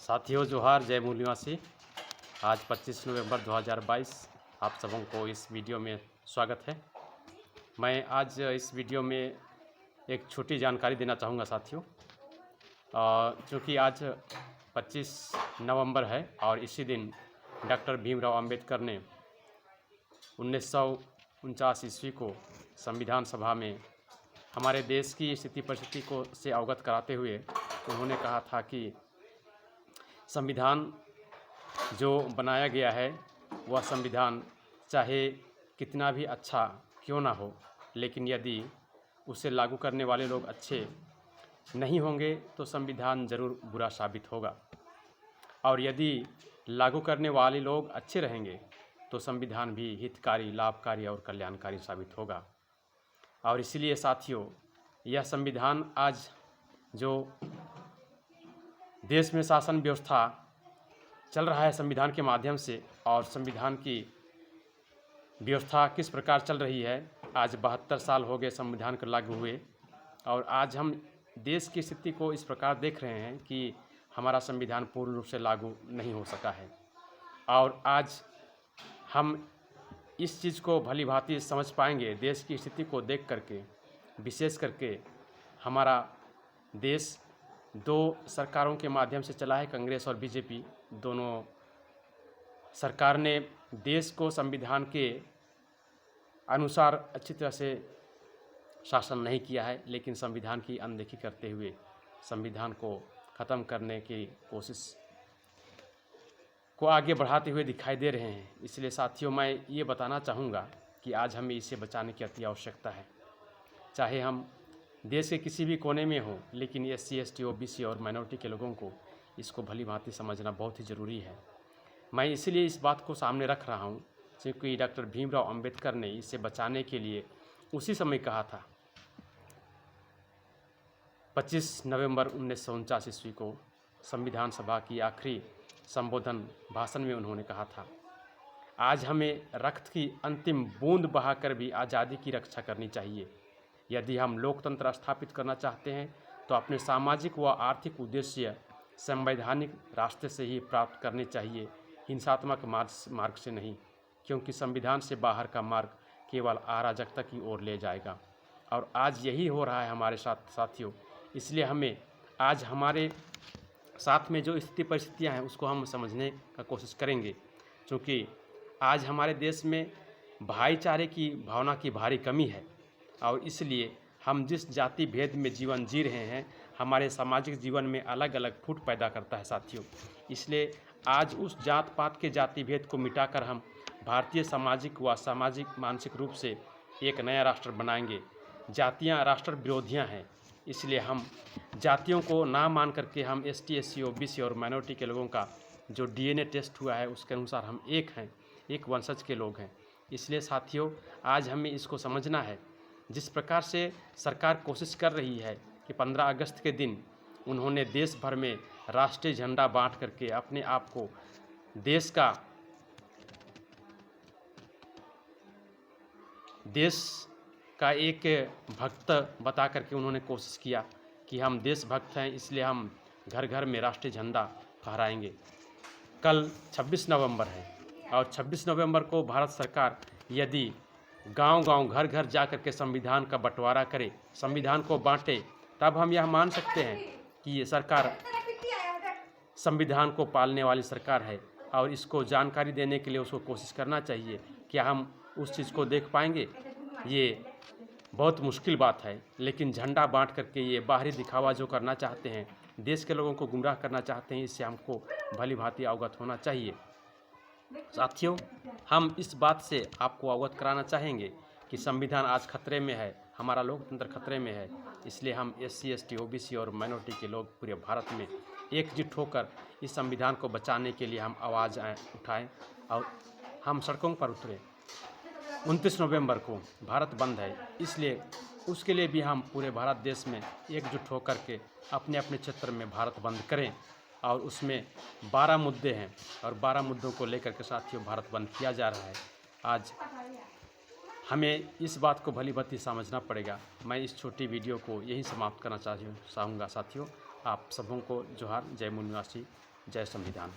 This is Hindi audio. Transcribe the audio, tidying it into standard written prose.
साथियों जोहार, जय मूल निवासी। आज 25 नवंबर 2022 आप सबों को इस वीडियो में स्वागत है। मैं आज इस वीडियो में एक छोटी जानकारी देना चाहूँगा साथियों। चूँकि आज 25 नवंबर है और इसी दिन डॉक्टर भीमराव अंबेडकर ने 1949 ईस्वी को संविधान सभा में हमारे देश की स्थिति परिस्थिति को से अवगत कराते हुए उन्होंने कहा था कि संविधान जो बनाया गया है वह संविधान चाहे कितना भी अच्छा क्यों ना हो, लेकिन यदि उसे लागू करने वाले लोग अच्छे नहीं होंगे तो संविधान ज़रूर बुरा साबित होगा, और यदि लागू करने वाले लोग अच्छे रहेंगे तो संविधान भी हितकारी, लाभकारी और कल्याणकारी साबित होगा। और इसीलिए साथियों, यह संविधान आज जो देश में शासन व्यवस्था चल रहा है संविधान के माध्यम से, और संविधान की व्यवस्था किस प्रकार चल रही है, आज 72 साल हो गए संविधान को लागू हुए, और आज हम देश की स्थिति को इस प्रकार देख रहे हैं कि हमारा संविधान पूर्ण रूप से लागू नहीं हो सका है। और आज हम इस चीज़ को भली भांति समझ पाएंगे देश की स्थिति को देख करके। विशेष करके हमारा देश दो सरकारों के माध्यम से चला है, कांग्रेस और बीजेपी। दोनों सरकार ने देश को संविधान के अनुसार अच्छी तरह से शासन नहीं किया है, लेकिन संविधान की अनदेखी करते हुए संविधान को ख़त्म करने की कोशिश को आगे बढ़ाते हुए दिखाई दे रहे हैं। इसलिए साथियों, मैं ये बताना चाहूँगा कि आज हमें इसे बचाने की अति आवश्यकता है। चाहे हम देश के किसी भी कोने में हो, लेकिन SC ST OBC और माइनॉरिटी के लोगों को इसको भली भांति समझना बहुत ही ज़रूरी है। मैं इसलिए इस बात को सामने रख रहा हूँ क्योंकि डॉक्टर भीमराव अंबेडकर ने इसे बचाने के लिए उसी समय कहा था। 25 नवंबर 1949 ईस्वी को संविधान सभा की आखिरी संबोधन भाषण में उन्होंने कहा था, आज हमें रक्त की अंतिम बूंद बहाकर भी आज़ादी की रक्षा करनी चाहिए। यदि हम लोकतंत्र स्थापित करना चाहते हैं तो अपने सामाजिक व आर्थिक उद्देश्य संवैधानिक रास्ते से ही प्राप्त करने चाहिए, हिंसात्मक मार्ग से नहीं, क्योंकि संविधान से बाहर का मार्ग केवल अराजकता की ओर ले जाएगा। और आज यही हो रहा है हमारे साथ साथियों। इसलिए हमें आज हमारे साथ में जो स्थिति परिस्थितियाँ हैं उसको हम समझने का कोशिश करेंगे, क्योंकि आज हमारे देश में भाईचारे की भावना की भारी कमी है। और इसलिए हम जिस जाति भेद में जीवन जी रहे हैं, हमारे सामाजिक जीवन में अलग अलग फूट पैदा करता है साथियों। इसलिए आज उस जात पात के जाति भेद को मिटाकर हम भारतीय सामाजिक व सामाजिक मानसिक रूप से एक नया राष्ट्र बनाएंगे। जातियां राष्ट्र विरोधियां हैं, इसलिए हम जातियों को ना मान करके हम ST SC OBC और माइनॉरिटी के लोगों का जो DNA टेस्ट हुआ है उसके अनुसार हम एक हैं, एक वंशज के लोग हैं। इसलिए साथियों, आज हमें इसको समझना है। जिस प्रकार से सरकार कोशिश कर रही है कि 15 अगस्त के दिन उन्होंने देश भर में राष्ट्रीय झंडा बांट करके अपने आप को देश का एक भक्त बता करके उन्होंने कोशिश किया कि हम देशभक्त हैं, इसलिए हम घर घर में राष्ट्रीय झंडा फहराएंगे। कल 26 नवंबर है और 26 नवंबर को भारत सरकार यदि गांव-गांव, घर-घर जा कर के संविधान का बंटवारा करे, संविधान को बांटे, तब हम यह मान सकते हैं कि ये सरकार संविधान को पालने वाली सरकार है। और इसको जानकारी देने के लिए उसको कोशिश करना चाहिए। क्या हम उस चीज़ को देख पाएंगे? ये बहुत मुश्किल बात है। लेकिन झंडा बांट करके ये बाहरी दिखावा जो करना चाहते हैं, देश के लोगों को गुमराह करना चाहते हैं, इससे हमको भली भांति अवगत होना चाहिए। साथियों, हम इस बात से आपको अवगत कराना चाहेंगे कि संविधान आज खतरे में है, हमारा लोकतंत्र खतरे में है। इसलिए हम SC ST OBC और माइनॉरिटी के लोग पूरे भारत में एकजुट होकर इस संविधान को बचाने के लिए हम आवाज़ उठाएं और हम सड़कों पर उतरें। 29 नवंबर को भारत बंद है, इसलिए उसके लिए भी हम पूरे भारत देश में एकजुट होकर के अपने अपने क्षेत्र में भारत बंद करें। और उसमें 12 मुद्दे हैं और 12 मुद्दों को लेकर के साथियों भारत बंद किया जा रहा है। आज हमें इस बात को भली भांति समझना पड़ेगा। मैं इस छोटी वीडियो को यही समाप्त करना चाहूँगा साथियों। आप सबों को जोहार। जय मूल निवासी, जय संविधान।